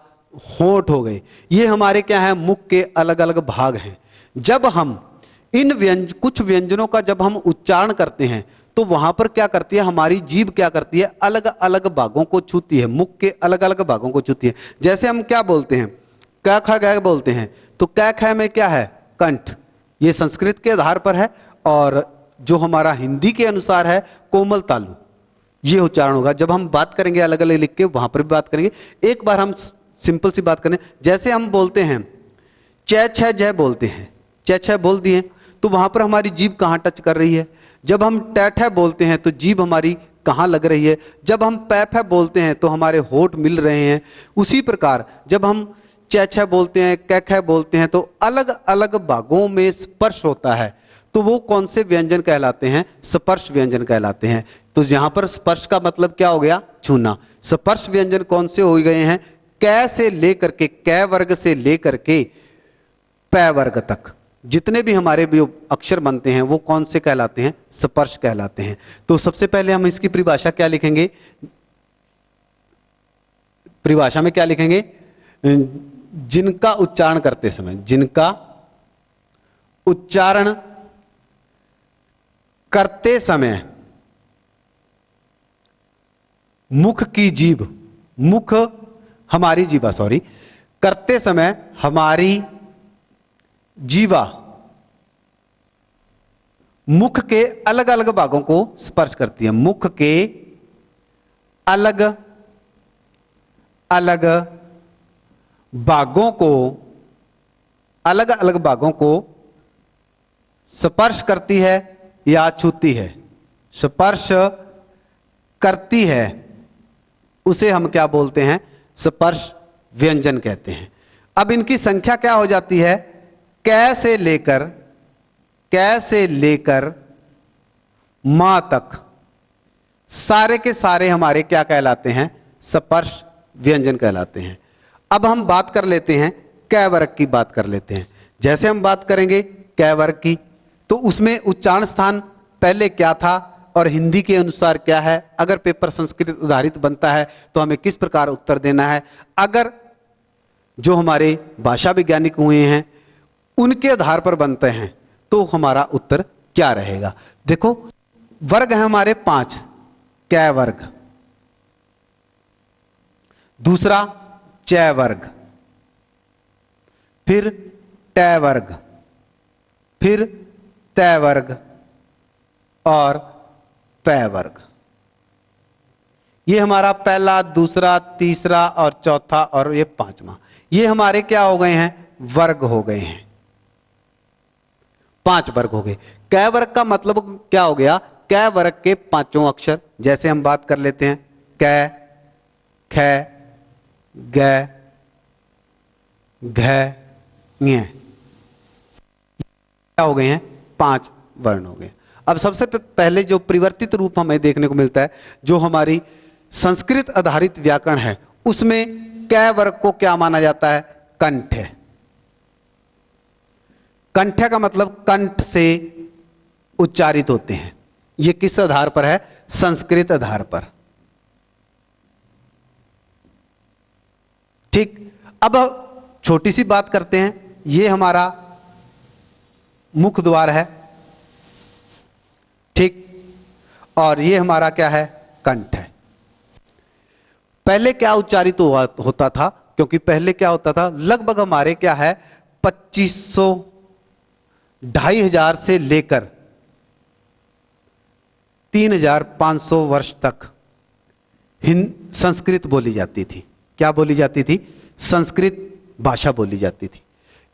होंठ हो गए। ये हमारे क्या है, मुख के अलग अलग भाग हैं। जब हम इन कुछ व्यंजनों का जब हम उच्चारण करते हैं तो वहां पर क्या करती है, हमारी जीभ क्या करती है, अलग अलग भागों को छूती है, मुख के अलग अलग भागों को छूती है। जैसे हम क्या बोलते हैं, क ख ग बोलते हैं, तो क ख में क्या है, कंठ, ये संस्कृत के आधार पर है। और जो हमारा हिंदी के अनुसार है कोमल तालु, ये उच्चारण होगा। जब हम बात करेंगे अलग अलग लिख के वहां पर भी बात करेंगे। एक बार हम सिंपल सी बात करें, जैसे हम बोलते हैं च छ जय बोलते हैं, च छ बोल दिए तो वहां पर हमारी जीभ कहां टच कर रही है। जब हम ट ठ बोलते हैं तो जीभ हमारी कहां लग रही है। जब हम प फ बोलते हैं तो हमारे होठ मिल रहे हैं। उसी प्रकार जब हम च छ बोलते हैं, क ख बोलते हैं तो अलग अलग भागों में स्पर्श होता है, तो वो कौन से व्यंजन कहलाते हैं? स्पर्श व्यंजन कहलाते हैं। तो यहां पर स्पर्श का मतलब क्या हो गया? छूना। स्पर्श व्यंजन कौन से हो गए हैं? क से लेकर के, क वर्ग से लेकर के प वर्ग तक जितने भी हमारे भी अक्षर बनते हैं वो कौन से कहलाते हैं? स्पर्श कहलाते हैं। तो सबसे पहले हम इसकी परिभाषा क्या लिखेंगे? परिभाषा में क्या लिखेंगे? जिनका उच्चारण करते समय, जिनका उच्चारण करते समय मुख की जीभ, मुख हमारी जीवा, सॉरी, करते समय हमारी जीवा मुख के अलग अलग भागों को स्पर्श करती है। मुख के अलग अलग भागों को, अलग अलग भागों को स्पर्श करती है या छूती है। स्पर्श करती है उसे हम क्या बोलते हैं? स्पर्श व्यंजन कहते हैं। अब इनकी संख्या क्या हो जाती है? कै से लेकर मां तक सारे के सारे हमारे क्या कहलाते हैं? स्पर्श व्यंजन कहलाते हैं। अब हम बात कर लेते हैं कै वर्ग की, बात कर लेते हैं। जैसे हम बात करेंगे कै वर्ग की तो उसमें उच्चारण स्थान पहले क्या था और हिंदी के अनुसार क्या है। अगर पेपर संस्कृत आधारित बनता है तो हमें किस प्रकार उत्तर देना है। अगर जो हमारे भाषा वैज्ञानिक हुए हैं उनके आधार पर बनते हैं तो हमारा उत्तर क्या रहेगा? देखो वर्ग है हमारे 5, कै वर्ग, दूसरा च वर्ग, फिर ट वर्ग, फिर त वर्ग और प वर्ग। ये हमारा पहला, दूसरा, तीसरा और चौथा और ये पांचवा, ये हमारे क्या हो गए हैं? वर्ग हो गए हैं। 5 वर्ग हो गए। कै वर्ग का मतलब क्या हो गया? कै वर्ग के पांचों अक्षर। जैसे हम बात कर लेते हैं कै, ख, ग, घ, ङ, क्या हो गए हैं? 5 वर्ण हो गए। अब सबसे पहले जो परिवर्तित रूप हमें देखने को मिलता है, जो हमारी संस्कृत आधारित व्याकरण है, उसमें कै वर्ग को क्या माना जाता है? कंठ है। कंठ का मतलब कंठ से उच्चारित होते हैं। ये किस आधार पर है? संस्कृत आधार पर। ठीक। अब छोटी सी बात करते हैं। ये हमारा मुख द्वार है, ठीक, और ये हमारा क्या है? कंठ है। पहले क्या उच्चारित होता था? क्योंकि पहले क्या होता था, लगभग हमारे क्या है 2500 2500 से लेकर 3500 वर्ष तक संस्कृत बोली जाती थी। क्या बोली जाती थी? संस्कृत भाषा बोली जाती थी।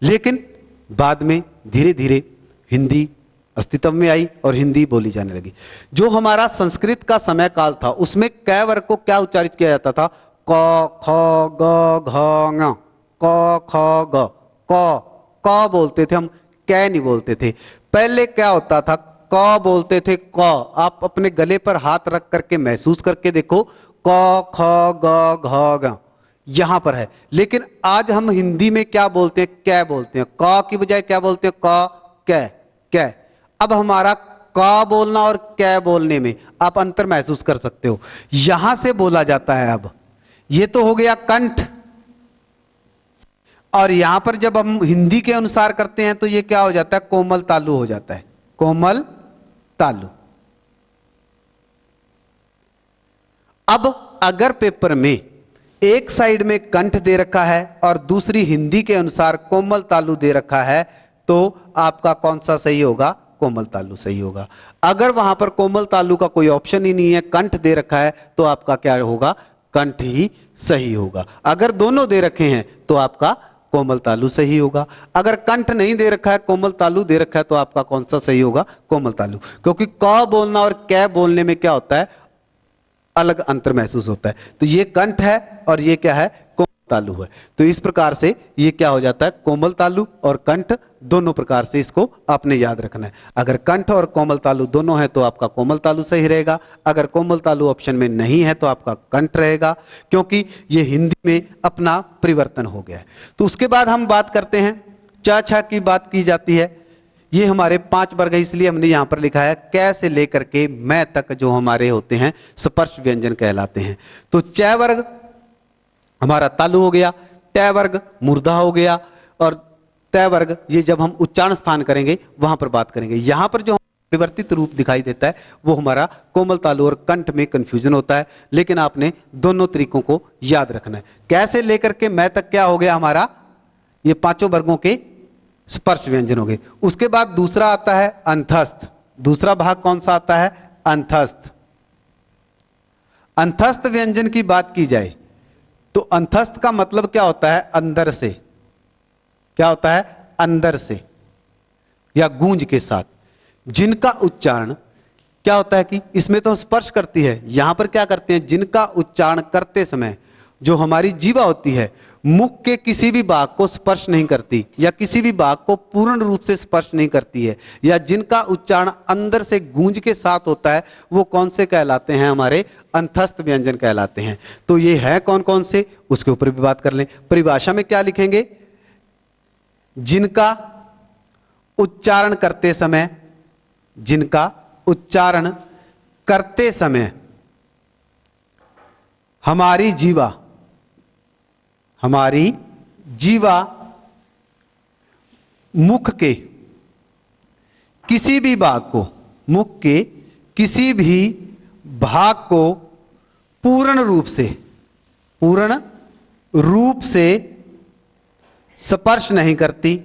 लेकिन बाद में धीरे धीरे हिंदी अस्तित्व में आई और हिंदी बोली जाने लगी। जो हमारा संस्कृत का समय काल था उसमें कै वर्ग को क्या उच्चारित किया जाता था? क, ख, ग, घ, ङ, क, ख, ग, क बोलते थे हम, कै नहीं बोलते थे। पहले क्या होता था? क बोलते थे, क। आप अपने गले पर हाथ रख करके महसूस करके देखो, क, ख, ग, घ, ङ यहां पर है। लेकिन आज हम हिंदी में क्या बोलते हैं? कै बोलते हैं। क की बजाय क्या बोलते हैं? क, कै, कै। अब हमारा क बोलना और कै बोलने में आप अंतर महसूस कर सकते हो। यहां से बोला जाता है। अब ये तो हो गया कंठ, और यहां पर जब हम हिंदी के अनुसार करते हैं तो ये क्या हो जाता है? कोमल तालु हो जाता है। कोमल तालु। अब अगर पेपर में एक साइड में कंठ दे रखा है और दूसरी हिंदी के अनुसार कोमल तालु दे रखा है तो आपका कौन सा सही होगा? कोमल तालु सही होगा। अगर वहां पर कोमल तालु का कोई ऑप्शन ही नहीं है, कंठ दे रखा है, तो आपका क्या होगा, कंठ ही सही होगा। अगर दोनों दे रखे हैं तो आपका कोमल तालु सही होगा। अगर कंठ नहीं दे रखा है, कोमल तालु दे रखा है, तो आपका कौन सा सही होगा, कोमल तालु। क्योंकि क बोलना और कै बोलने में क्या होता है, अलग अंतर महसूस होता है। तो ये कंठ है और ये क्या है, कोमल तालु है। तो इस प्रकार से ये क्या हो जाता है, कोमल तालु और कंठ दोनों प्रकार से इसको आपने याद रखना है। अगर कंठ और कोमल तालु दोनों है तो आपका कोमल तालु सही रहेगा। अगर कोमल तालु ऑप्शन में नहीं है तो आपका कंठ रहेगा, क्योंकि ये हिंदी में अपना परिवर्तन हो गया है। तो उसके बाद हम बात करते हैं, च छ की बात की जाती है। ये हमारे 5 वर्ग है, इसलिए हमने यहां पर लिखा है कै से लेकर के मैं तक जो हमारे होते हैं स्पर्श व्यंजन कहलाते हैं। तो च वर्ग हमारा तालु हो गया, ट वर्ग मूर्धा हो गया, और त वर्ग ये जब हम उच्चारण स्थान करेंगे वहां पर बात करेंगे। यहां पर जो परिवर्तित रूप दिखाई देता है वो हमारा कोमल तालु और कंठ में कंफ्यूजन होता है, लेकिन आपने दोनों तरीकों को याद रखना है। कैसे लेकर के मैं तक क्या हो गया हमारा, ये 5 वर्गों के स्पर्श व्यंजन हो गए। उसके बाद दूसरा आता है अंतस्थ। दूसरा भाग कौन सा आता है, अंतस्थ। अंतस्थ व्यंजन की बात की जाए तो अंतस्थ का मतलब क्या होता है, अंदर से। क्या होता है, अंदर से या गूंज के साथ, जिनका उच्चारण क्या होता है कि इसमें तो स्पर्श करती है, यहां पर क्या करते हैं, जिनका उच्चारण करते समय जो हमारी जीवा होती है मुख के किसी भी भाग को स्पर्श नहीं करती, या किसी भी भाग को पूर्ण रूप से स्पर्श नहीं करती है, या जिनका उच्चारण अंदर से गूंज के साथ होता है, वो कौन से कहलाते हैं, हमारे अंतस्थ व्यंजन कहलाते हैं। तो ये है कौन कौन से, उसके ऊपर भी बात कर लें। परिभाषा में क्या लिखेंगे, जिनका उच्चारण करते समय, जिनका उच्चारण करते समय हमारी जीवा मुख के किसी भी भाग को, मुख के किसी भी भाग को पूर्ण रूप से स्पर्श नहीं करती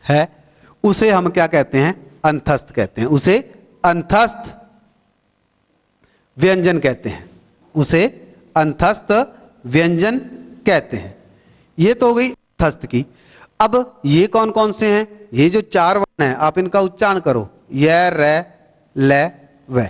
है, उसे हम क्या कहते हैं, अंतस्थ कहते हैं। उसे अंतस्थ व्यंजन कहते हैं, उसे अंतस्थ व्यंजन कहते हैं। ये तो हो गई अंतस्थ की। अब ये कौन कौन से हैं, ये जो 4 वर्ण हैं आप इनका उच्चारण करो, य र ल व,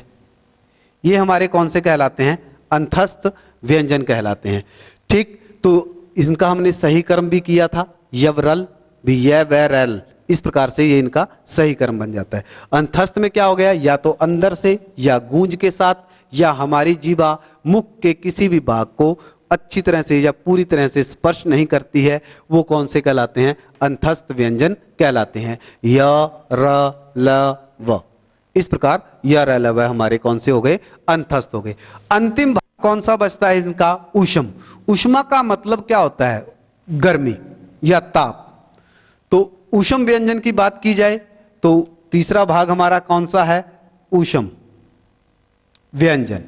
ये हमारे कौन से कहलाते हैं, अंतस्थ व्यंजन कहलाते हैं। ठीक, तो इनका हमने सही कर्म भी किया था, यवरल भी, य व रल, इस प्रकार से ये इनका सही कर्म बन जाता है। अंतस्थ में क्या हो गया, या तो अंदर से या गूंज के साथ, या हमारी जीवा मुख के किसी भी भाग को अच्छी तरह से या पूरी तरह से स्पर्श नहीं करती है, वो कौन से कहलाते हैं, अंतस्थ व्यंजन कहलाते हैं। य र ल व, इस प्रकार य र ल व हमारे कौन से हो गए, अंतस्थ हो गए। अंतिम भाग कौन सा बचता है इनका, ऊष्म। ऊष्मा का मतलब क्या होता है, गर्मी या ताप। तो ऊष्म व्यंजन की बात की जाए तो तीसरा भाग हमारा कौन सा है, ऊष्म व्यंजन।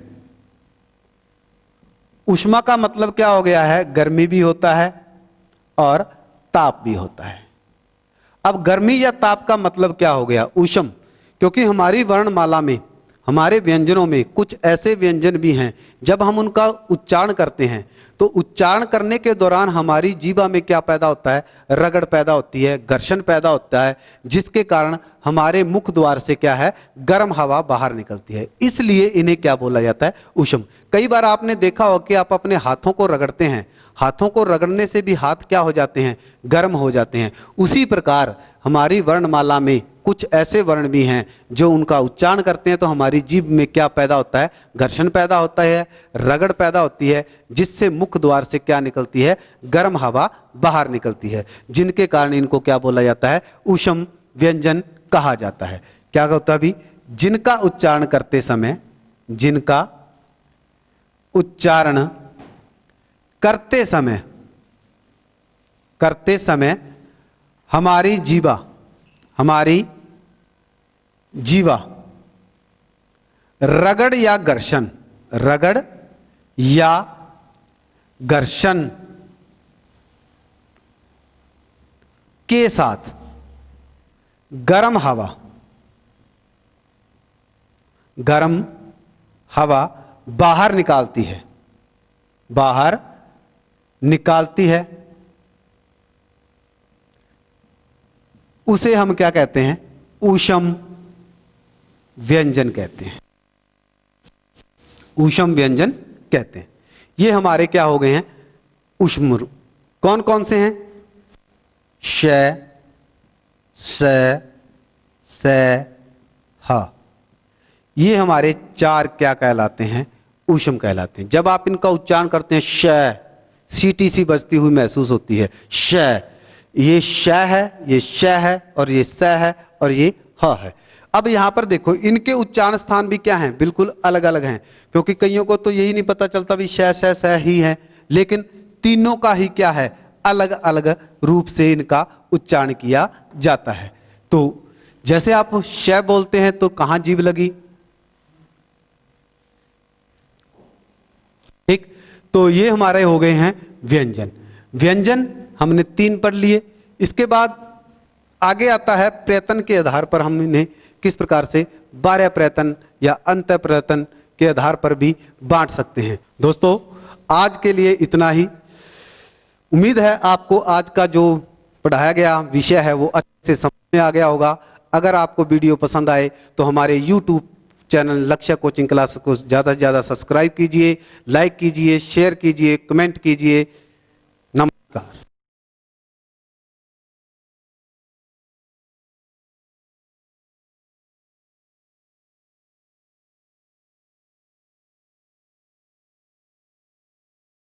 ऊष्मा का मतलब क्या हो गया है, गर्मी भी होता है और ताप भी होता है। अब गर्मी या ताप का मतलब क्या हो गया, ऊष्म, क्योंकि हमारी वर्णमाला में, हमारे व्यंजनों में कुछ ऐसे व्यंजन भी हैं जब हम उनका उच्चारण करते हैं तो उच्चारण करने के दौरान हमारी जीवा में क्या पैदा होता है, रगड़ पैदा होती है, घर्षण पैदा होता है, जिसके कारण हमारे मुख द्वार से क्या है, गर्म हवा बाहर निकलती है। इसलिए इन्हें क्या बोला जाता है, ऊष्म। कई बार आपने देखा हो कि आप अपने हाथों को रगड़ते हैं, हाथों को रगड़ने से भी हाथ क्या हो जाते हैं, गर्म हो जाते हैं। उसी प्रकार हमारी वर्णमाला में कुछ ऐसे वर्ण भी हैं जो उनका उच्चारण करते हैं तो हमारी जीभ में क्या पैदा होता है, घर्षण पैदा होता है, रगड़ पैदा होती है, जिससे मुख द्वार से क्या निकलती है, गर्म हवा बाहर निकलती है, जिनके कारण इनको क्या बोला जाता है, ऊष्म व्यंजन कहा जाता है। क्या होता है अभी, जिनका उच्चारण करते समय, जिनका उच्चारण करते समय हमारी जीवा रगड़ या घर्षण के साथ गर्म हवा बाहर निकालती है, उसे हम क्या कहते हैं? ऊष्म व्यंजन कहते हैं। ऊष्म व्यंजन कहते हैं। ये हमारे क्या हो गए हैं? ऊष्म। कौन कौन से हैं? श, स, ह। ये हमारे चार क्या कहलाते हैं? ऊष्म कहलाते हैं। जब आप इनका उच्चारण करते हैं श, सीटी सी बजती हुई महसूस होती है। श, ये श है, ये श है, और ये स है, और ये ह है। अब यहां पर देखो, इनके उच्चारण स्थान भी क्या हैं? बिल्कुल अलग अलग हैं, क्योंकि कईयों को तो यही नहीं पता चलता भी श श स ही है, लेकिन तीनों का ही क्या है? अलग अलग रूप से इनका उच्चारण किया जाता है। तो जैसे आप श बोलते हैं तो कहां जीभ लगी? ठीक, तो ये हमारे हो गए हैं व्यंजन। व्यंजन हमने 3 पढ़ लिए। इसके बाद आगे आता है प्रयत्न के आधार पर हम इन्हें किस प्रकार से बाह्य प्रयत्न या अंत प्रयत्न के आधार पर भी बांट सकते हैं। दोस्तों, आज के लिए इतना ही। उम्मीद है आपको आज का जो पढ़ाया गया विषय है वो अच्छे से समझ में आ गया होगा। अगर आपको वीडियो पसंद आए तो हमारे YouTube चैनल लक्ष्य कोचिंग क्लास को ज़्यादा से ज़्यादा सब्सक्राइब कीजिए, लाइक कीजिए, शेयर कीजिए, कमेंट कीजिए।